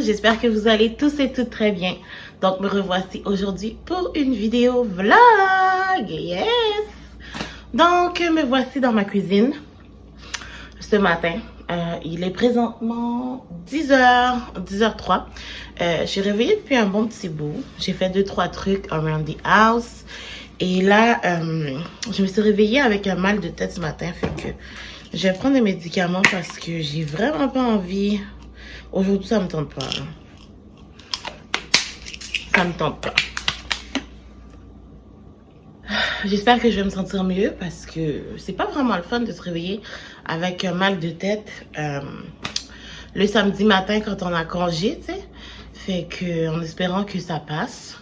j'espère que vous allez tous et toutes très bien. Donc me revoici aujourd'hui pour une vidéo vlog, yes! Donc me voici dans ma cuisine ce matin. Il est présentement 10h03. Je suis réveillée depuis un bon petit bout. J'ai fait 2-3 trucs around the house. Et là, je me suis réveillée avec un mal de tête ce matin. Fait que je vais prendre des médicaments parce que j'ai vraiment pas envie. Aujourd'hui, ça me tente pas. Ça me tente pas. J'espère que je vais me sentir mieux parce que c'est pas vraiment le fun de se réveiller avec un mal de tête le samedi matin quand on a congé, tu sais. Fait que en espérant que ça passe.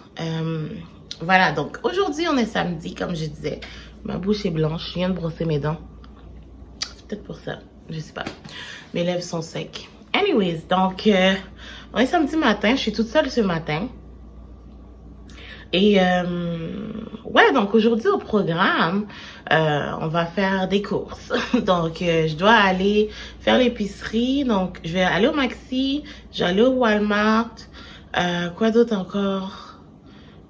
Voilà, donc aujourd'hui on est samedi, comme je disais. Ma bouche est blanche, je viens de brosser mes dents. C'est peut-être pour ça, je sais pas. Mes lèvres sont secs. Anyways, donc on est samedi matin, je suis toute seule ce matin. Et ouais, donc aujourd'hui au programme, on va faire des courses. Donc je dois aller faire l'épicerie. Donc je vais aller au Maxi, je vais aller au Walmart. Quoi d'autre encore?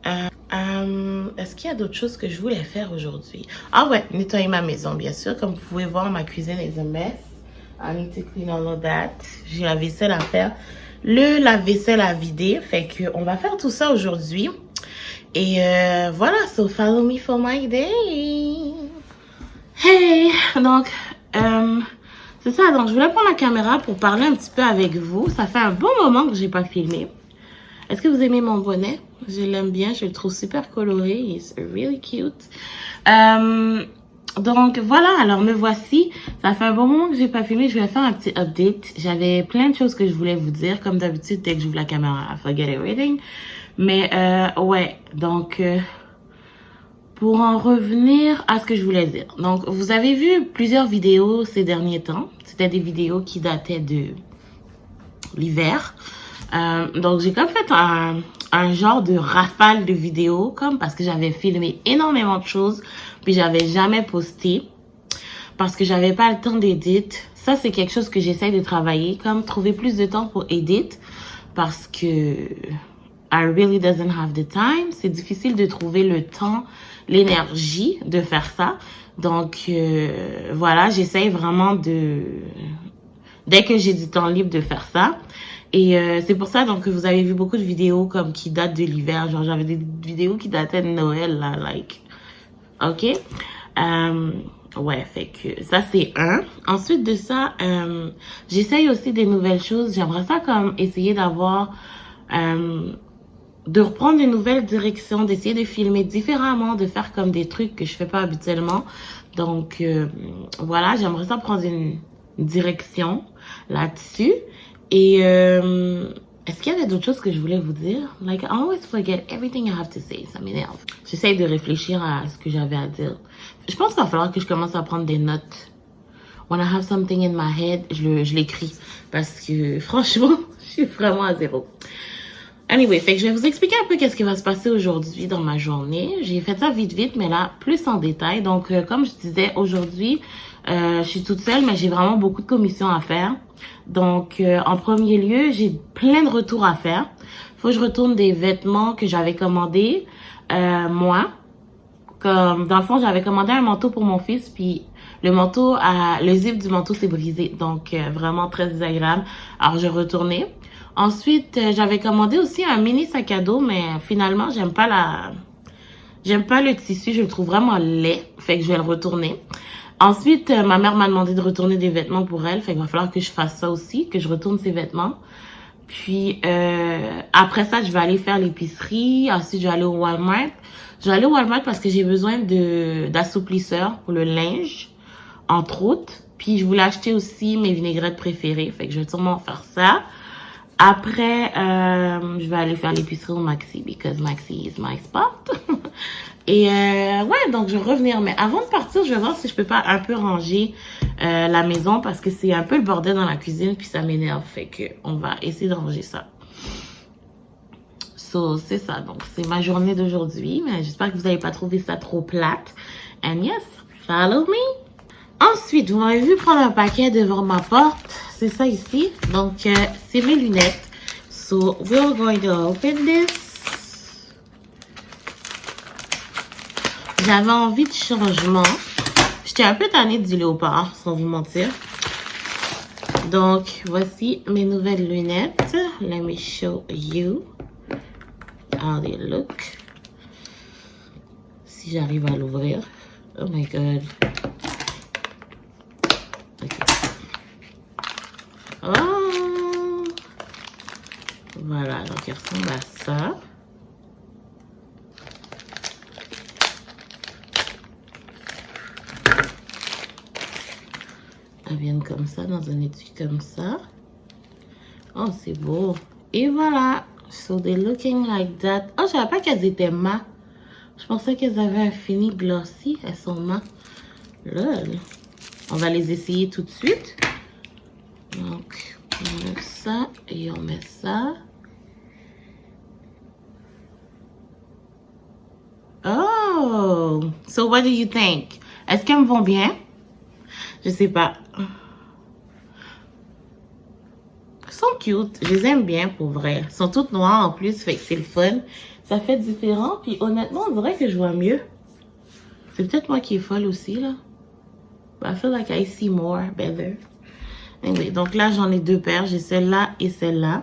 Est-ce qu'il y a d'autres choses que je voulais faire aujourd'hui? Ah ouais, nettoyer ma maison, bien sûr. Comme vous pouvez voir, ma cuisine est un mess. I need to clean all of that. J'ai la vaisselle à faire. Le lave-vaisselle à vider. Fait que on va faire tout ça aujourd'hui. Et voilà, so follow me for my day. Hey, donc c'est ça. Donc je voulais prendre la caméra pour parler un petit peu avec vous. Ça fait un bon moment que j'ai pas filmé. Est-ce que vous aimez mon bonnet? Je l'aime bien, je le trouve super coloré. It's really cute. Donc voilà, alors me voici. Ça fait un bon moment que j'ai pas filmé. Je vais faire un petit update. J'avais plein de choses que je voulais vous dire. Comme d'habitude, dès que j'ouvre la caméra, I forget everything. Mais ouais, donc pour en revenir à ce que je voulais dire. Donc vous avez vu plusieurs vidéos ces derniers temps. C'était des vidéos qui dataient de l'hiver. Donc j'ai comme fait un genre de rafale de vidéos comme parce que j'avais filmé énormément de choses puis j'avais jamais posté parce que j'avais pas le temps d'éditer. Ça c'est quelque chose que j'essaie de travailler, comme trouver plus de temps pour edit parce que I really doesn't have the time. C'est difficile de trouver le temps, l'énergie de faire ça. Donc voilà, j'essaie vraiment de dès que j'ai du temps libre de faire ça. Et c'est pour ça donc que vous avez vu beaucoup de vidéos comme qui datent de l'hiver. Genre j'avais des vidéos qui dataient de Noël là, like. Ok. Ouais, fait que ça c'est un. Ensuite de ça, j'essaye aussi des nouvelles choses. J'aimerais ça comme essayer d'avoir de reprendre une nouvelle direction, d'essayer de filmer différemment, de faire comme des trucs que je fais pas habituellement. Donc voilà, j'aimerais ça prendre une direction là-dessus. Et est-ce qu'il y avait d'autres choses que je voulais vous dire? Like, I always forget everything I have to say. Ça m'énerve. J'essaye de réfléchir à ce que j'avais à dire. Je pense qu'il va falloir que je commence à prendre des notes. When I have something in my head, je l'écris. Parce que, franchement, je suis vraiment à zéro. Anyway, fait que je vais vous expliquer un peu qu'est-ce qui va se passer aujourd'hui dans ma journée. J'ai fait ça vite, mais là, plus en détail. Donc, comme je disais, aujourd'hui, je suis toute seule, mais j'ai vraiment beaucoup de commissions à faire. Donc, en premier lieu, j'ai plein de retours à faire. Faut que je retourne des vêtements que j'avais commandés, moi. Comme, dans le fond, j'avais commandé un manteau pour mon fils, puis le zip du manteau s'est brisé. Donc, vraiment très désagréable. Alors, je retournais. Ensuite, j'avais commandé aussi un mini sac à dos, mais finalement, j'aime pas le tissu, je le trouve vraiment laid. Fait que je vais le retourner. Ensuite, ma mère m'a demandé de retourner des vêtements pour elle. Fait qu'il va falloir que je fasse ça aussi, que je retourne ses vêtements. Puis, après ça, je vais aller faire l'épicerie. Ensuite, je vais aller au Walmart. Je vais aller au Walmart parce que j'ai besoin d'assouplisseurs pour le linge, entre autres. Puis, je voulais acheter aussi mes vinaigrettes préférées. Fait que je vais sûrement faire ça. Après, je vais aller faire l'épicerie au Maxi, because Maxi is my spot. Et ouais, donc je vais revenir. Mais avant de partir, je vais voir si je peux pas un peu ranger la maison parce que c'est un peu le bordel dans la cuisine puis ça m'énerve. Fait que on va essayer de ranger ça. So, c'est ça. Donc, c'est ma journée d'aujourd'hui. Mais j'espère que vous n'avez pas trouvé ça trop plate. And yes, follow me. Ensuite, vous m'avez vu prendre un paquet devant ma porte. C'est ça ici. Donc, c'est mes lunettes. So we're going to open this. J'avais envie de changement. J'étais un peu tannée du léopard, sans vous mentir. Donc, voici mes nouvelles lunettes. Let me show you how they look. Si j'arrive à l'ouvrir. Oh my god. Okay. Oh. Voilà, donc il ressemble à ça. Elles viennent comme ça, dans un étui comme ça. Oh, c'est beau. Et voilà. So, they're looking like that. Oh, je savais pas qu'elles étaient mat. Je pensais qu'elles avaient un fini glossy. Elles sont mat. Lol. On va les essayer tout de suite. Donc, on met ça et on met ça. Oh! So, what do you think? Est-ce qu'elles me vont bien? Je sais pas. Elles sont cute. Je les aime bien pour vrai. Elles sont toutes noires en plus, fait que c'est le fun. Ça fait différent. Puis honnêtement, on dirait que je vois mieux. C'est peut-être moi qui est folle aussi, là. But I feel like I see more, better. Anyway, donc là, j'en ai deux paires. J'ai celle-là et celle-là.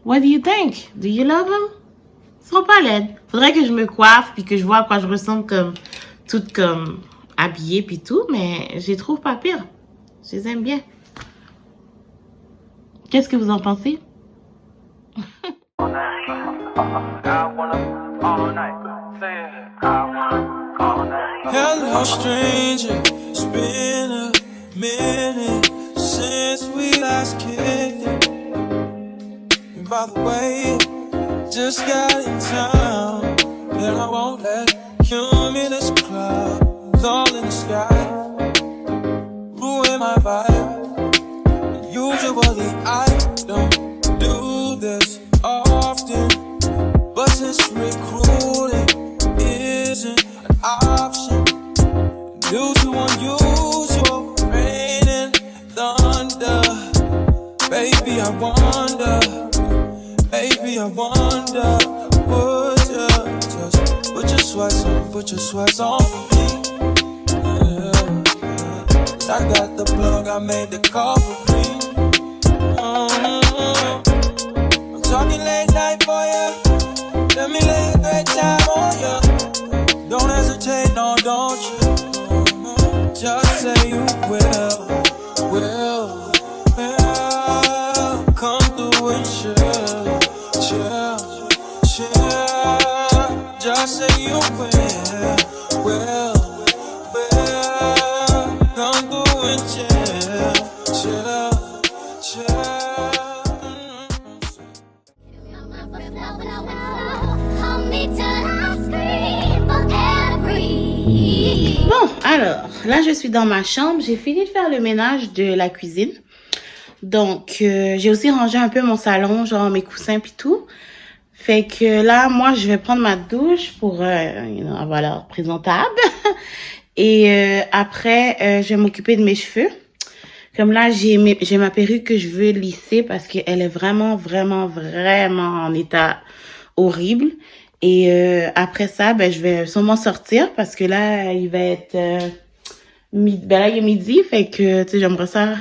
What do you think? Do you love them? Ils sont pas laides. Faudrait que je me coiffe puis que je vois à quoi je ressemble comme... Toute comme... habillée puis tout, mais je les trouve pas pires. Je les aime bien. Qu'est-ce que vous en pensez? Hello stranger, it's been a minute since we last kicked it. And by the way, just got in town, and I won't let cumulus clouds all in the sky ruin my vibe. Usually I don't do this often, but since recruiting isn't an option due to unusual rain and thunder, baby I wonder, would you just put your sweats on for me? Yeah. I got the plug, I made the call for me. I'm talking late night for you. Let me lay a great time on you. Don't hesitate, no, don't you? Just say you will. Come through and chill. Just say you will. Come through and chill. Bon, alors, là, je suis dans ma chambre. J'ai fini de faire le ménage de la cuisine. Donc, j'ai aussi rangé un peu mon salon, genre mes coussins puis tout. Fait que là, moi, je vais prendre ma douche pour, voilà, présentable. Et après, je vais m'occuper de mes cheveux. Comme là, j'ai ma perruque que je veux lisser parce qu'elle est vraiment en état horrible. Et après ça, ben, je vais sûrement sortir parce que là, il va être... là, il est midi, fait que, tu sais, j'aimerais ça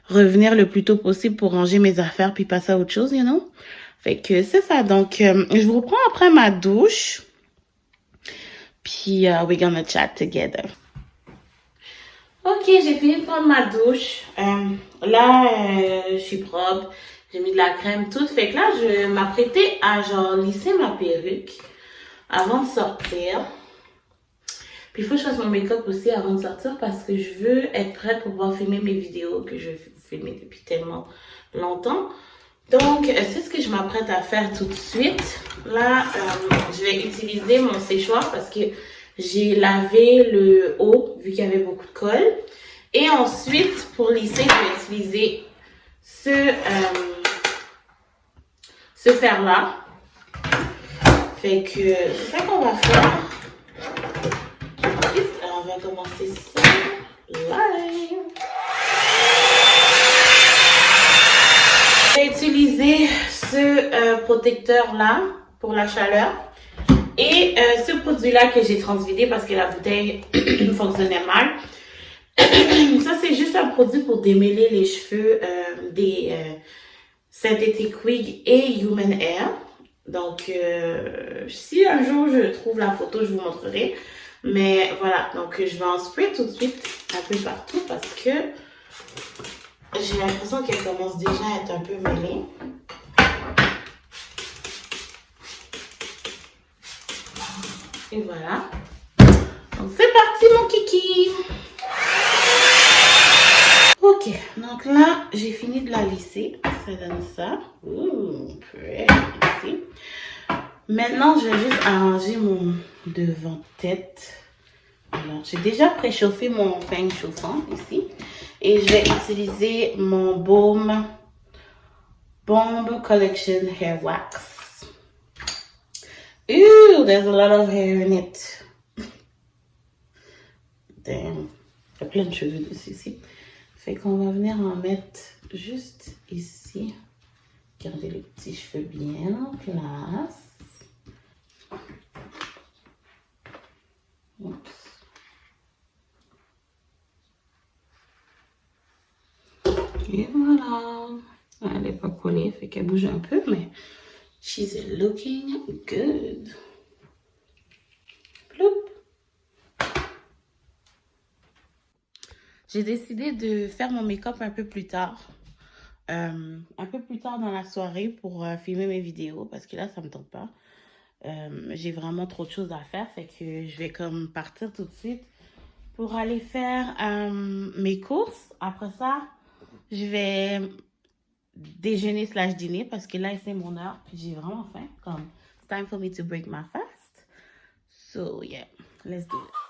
revenir le plus tôt possible pour ranger mes affaires puis passer à autre chose, you know? Fait que c'est ça. Donc, je vous reprends après ma douche. Puis, we're gonna chat together. Ok, j'ai fini de prendre ma douche. Là, je suis propre. J'ai mis de la crème, tout. Fait que là, je m'apprêtais à genre lisser ma perruque avant de sortir. Puis il faut que je fasse mon make-up aussi avant de sortir parce que je veux être prête pour pouvoir filmer mes vidéos que je veux filmer depuis tellement longtemps. Donc, c'est ce que je m'apprête à faire tout de suite. Là, je vais utiliser mon séchoir parce que j'ai lavé le haut vu qu'il y avait beaucoup de colle. Et ensuite, pour lisser, je vais utiliser ce fer-là. Fait que c'est ça qu'on va faire. Alors, on va commencer ça live. Je vais utiliser protecteur là pour la chaleur. Et ce produit-là que j'ai transvidé parce que la bouteille fonctionnait mal. Ça, c'est juste un produit pour démêler les cheveux des Synthetic Wig et Human Hair. Donc, si un jour je trouve la photo, je vous montrerai. Mais voilà, donc je vais en spray tout de suite un peu partout parce que j'ai l'impression qu'elle commence déjà à être un peu mêlée. Et voilà. Donc c'est parti mon kiki. Ok, donc là j'ai fini de la lisser. Ça donne ça. Ouh, pretty. Maintenant je vais juste arranger mon devant tête. Alors j'ai déjà préchauffé mon peigne chauffant ici. Et je vais utiliser mon Bomb Collection Hair Wax. Ooh, there's a lot of hair in it. Damn. Il y a plein de cheveux dessus ici. Fait qu'on va venir en mettre juste ici. Garder les petits cheveux bien en place. Oups. Et voilà. Elle n'est pas collée, fait qu'elle bouge un peu, mais she's looking good. Ploup. J'ai décidé de faire mon make-up un peu plus tard. Un peu plus tard dans la soirée pour filmer mes vidéos parce que là, ça me tente pas. J'ai vraiment trop de choses à faire, fait que je vais comme partir tout de suite pour aller faire mes courses. Après ça, je vais déjeuner / dîner parce que là, c'est mon heure puis j'ai vraiment faim. Comme, it's time for me to break my fast. So, yeah, let's do it.